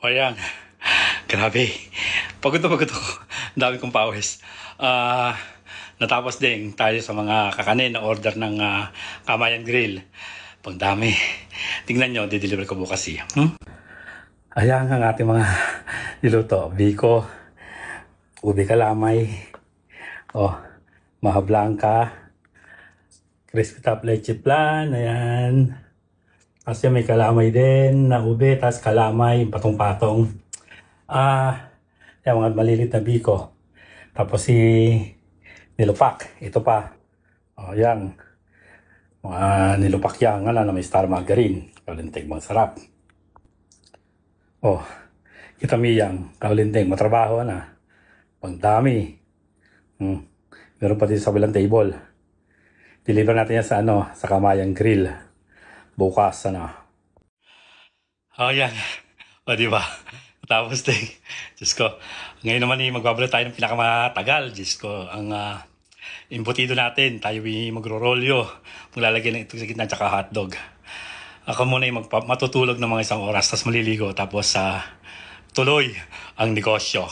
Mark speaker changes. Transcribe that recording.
Speaker 1: O yan, grabe. Pagod na pagod ako. Ang dami kong pawis. Natapos din tayo sa mga kakanin na order ng Kamayan Grill. Pang dami. Tingnan nyo, dideliver ko bukas siya. Ayan ang ating mga niluto. Biko, ubi kalamay, maha blanca, crispy top leche flan, ayan. Kasi may kalamay din na ube, tas kalamay, patong-patong. Yan mga malilit na biko. Tapos si nilupak, ito pa. Yan. Mga nilupak yan, na may star margarine. Kalintig, mga sarap. Kita miyang, kalintig, matrabaho na. Pang dami. Meron pa dito sa bilang table. Deliver natin yan sa Kamayan Grill. Bukas, yan. Diba? Tapos din. Diyos ko. Ngayon naman magbabalik tayo ng pinakamatagal. Diyos ko. Ang imbutido natin. Tayo magro-rolyo. Maglalagay ng ito sa gitna tsaka hotdog. Ako muna matutulog ng mga 1 oras. Tapos maliligo. Tapos tuloy ang negosyo.